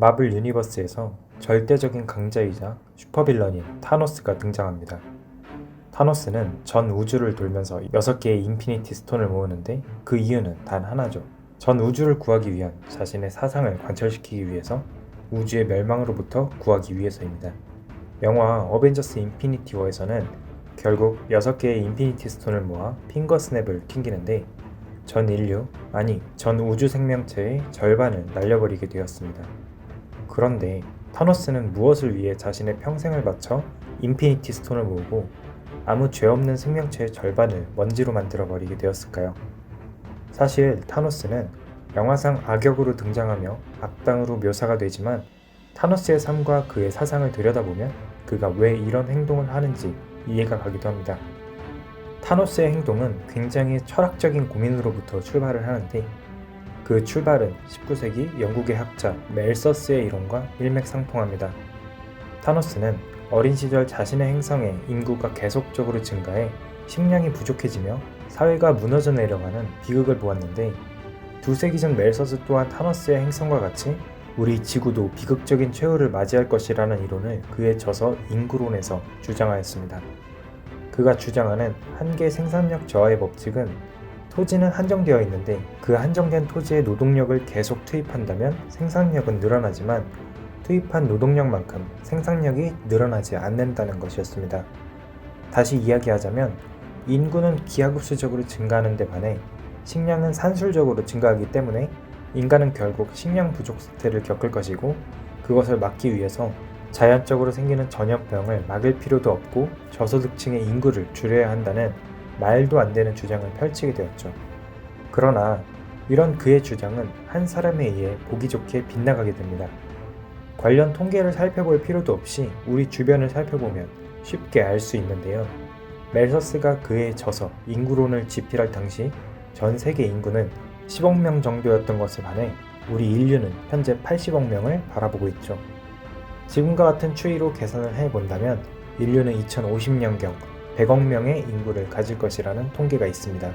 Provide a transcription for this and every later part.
마블 유니버스에서 절대적인 강자이자 슈퍼빌런인 타노스가 등장합니다. 타노스는 전 우주를 돌면서 6개의 인피니티 스톤을 모으는데 그 이유는 단 하나죠. 전 우주를 구하기 위한 자신의 사상을 관철시키기 위해서 우주의 멸망으로부터 구하기 위해서입니다. 영화 어벤져스 인피니티 워에서는 결국 6개의 인피니티 스톤을 모아 핑거 스냅을 튕기는데 전 인류, 아니 전 우주 생명체의 절반을 날려버리게 되었습니다. 그런데 타노스는 무엇을 위해 자신의 평생을 바쳐 인피니티 스톤을 모으고 아무 죄 없는 생명체의 절반을 먼지로 만들어버리게 되었을까요? 사실 타노스는 영화상 악역으로 등장하며 악당으로 묘사가 되지만 타노스의 삶과 그의 사상을 들여다보면 그가 왜 이런 행동을 하는지 이해가 가기도 합니다. 타노스의 행동은 굉장히 철학적인 고민으로부터 출발을 하는데 그 출발은 19세기 영국의 학자 멜서스의 이론과 일맥상통합니다. 타노스는 어린 시절 자신의 행성에 인구가 계속적으로 증가해 식량이 부족해지며 사회가 무너져 내려가는 비극을 보았는데 2세기 전 멜서스 또한 타노스의 행성과 같이 우리 지구도 비극적인 최후를 맞이할 것이라는 이론을 그의 저서 인구론에서 주장하였습니다. 그가 주장하는 한계 생산력 저하의 법칙은 토지는 한정되어 있는데 그 한정된 토지에 노동력을 계속 투입한다면 생산력은 늘어나지만 투입한 노동력만큼 생산력이 늘어나지 않는다는 것이었습니다. 다시 이야기하자면 인구는 기하급수적으로 증가하는 데 반해 식량은 산술적으로 증가하기 때문에 인간은 결국 식량 부족 사태를 겪을 것이고 그것을 막기 위해서 자연적으로 생기는 전염병을 막을 필요도 없고 저소득층의 인구를 줄여야 한다는 말도 안 되는 주장을 펼치게 되었죠. 그러나 이런 그의 주장은 한 사람에 의해 보기 좋게 빗나가게 됩니다. 관련 통계를 살펴볼 필요도 없이 우리 주변을 살펴보면 쉽게 알 수 있는데요. 멜서스가 그의 저서 인구론을 집필할 당시 전 세계 인구는 10억 명 정도였던 것에 반해 우리 인류는 현재 80억 명을 바라보고 있죠. 지금과 같은 추이로 계산을 해본다면 인류는 2050년경 100억 명의 인구를 가질 것이라는 통계가 있습니다.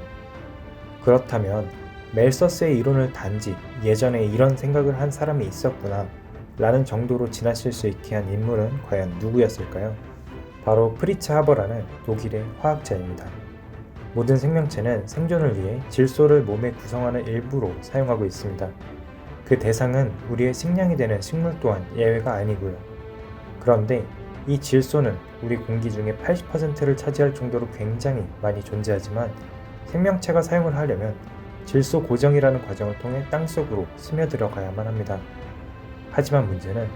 그렇다면 멜서스의 이론을 단지 예전에 이런 생각을 한 사람이 있었구나 라는 정도로 지나칠 수 있게 한 인물은 과연 누구였을까요? 바로 프리츠 하버라는 독일의 화학자입니다. 모든 생명체는 생존을 위해 질소를 몸에 구성하는 일부로 사용하고 있습니다. 그 대상은 우리의 식량이 되는 식물 또한 예외가 아니고요. 그런데 이 질소는 우리 공기 중에 80%를 차지할 정도로 굉장히 많이 존재하지만 생명체가 사용을 하려면 질소 고정이라는 과정을 통해 땅속으로 스며들어가야만 합니다. 하지만 문제는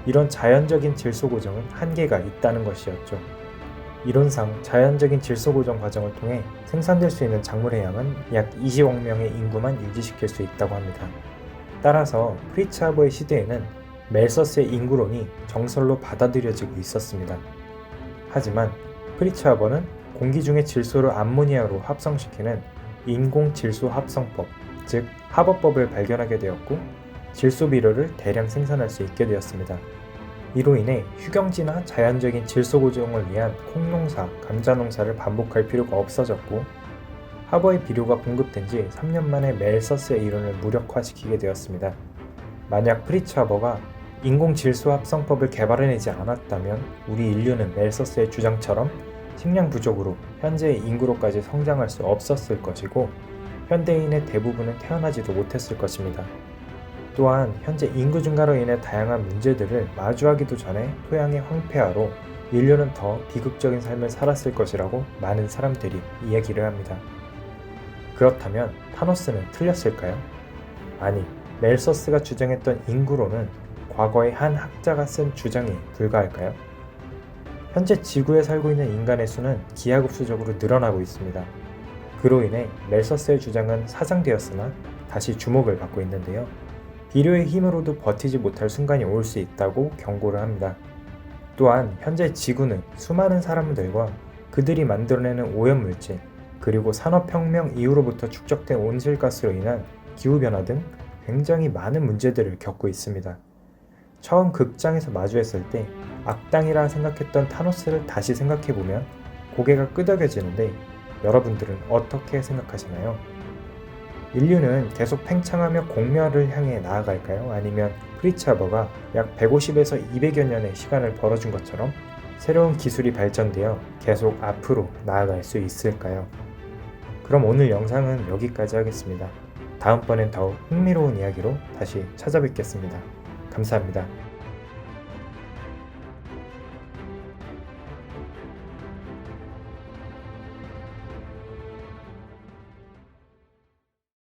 이런 자연적인 질소 고정은 한계가 있다는 것이었죠. 이론상 자연적인 질소 고정 과정을 통해 생산될 수 있는 작물의 양은 약 20억 명의 인구만 유지시킬 수 있다고 합니다. 따라서 프리츠 하버의 시대에는 멜서스의 인구론이 정설로 받아들여지고 있었습니다. 하지만 프리츠 하버는 공기 중의 질소를 암모니아로 합성시키는 인공 질소 합성법, 즉 하버법을 발견하게 되었고 질소 비료를 대량 생산할 수 있게 되었습니다. 이로 인해 휴경지나 자연적인 질소 고정을 위한 콩농사, 감자농사를 반복할 필요가 없어졌고 하버의 비료가 공급된 지 3년 만에 멜서스의 이론을 무력화시키게 되었습니다. 만약 프리츠 하버가 인공 질소 합성법을 개발해내지 않았다면 우리 인류는 멜서스의 주장처럼 식량 부족으로 현재의 인구로까지 성장할 수 없었을 것이고 현대인의 대부분은 태어나지도 못했을 것입니다. 또한 현재 인구 증가로 인해 다양한 문제들을 마주하기도 전에 토양의 황폐화로 인류는 더 비극적인 삶을 살았을 것이라고 많은 사람들이 이야기를 합니다. 그렇다면 타노스는 틀렸을까요? 아니, 멜서스가 주장했던 인구론은 과거의 한 학자가 쓴 주장에 불과할까요? 현재 지구에 살고 있는 인간의 수는 기하급수적으로 늘어나고 있습니다. 그로 인해 멜서스의 주장은 사장되었으나 다시 주목을 받고 있는데요. 비료의 힘으로도 버티지 못할 순간이 올 수 있다고 경고를 합니다. 또한 현재 지구는 수많은 사람들과 그들이 만들어내는 오염물질, 그리고 산업혁명 이후로부터 축적된 온실가스로 인한 기후변화 등 굉장히 많은 문제들을 겪고 있습니다. 처음 극장에서 마주했을 때 악당이라 생각했던 타노스를 다시 생각해보면 고개가 끄덕여지는데 여러분들은 어떻게 생각하시나요? 인류는 계속 팽창하며 공멸을 향해 나아갈까요? 아니면 프리츠 하버가 약 150에서 200여 년의 시간을 벌어준 것처럼 새로운 기술이 발전되어 계속 앞으로 나아갈 수 있을까요? 그럼 오늘 영상은 여기까지 하겠습니다. 다음번엔 더욱 흥미로운 이야기로 다시 찾아뵙겠습니다. 감사합니다.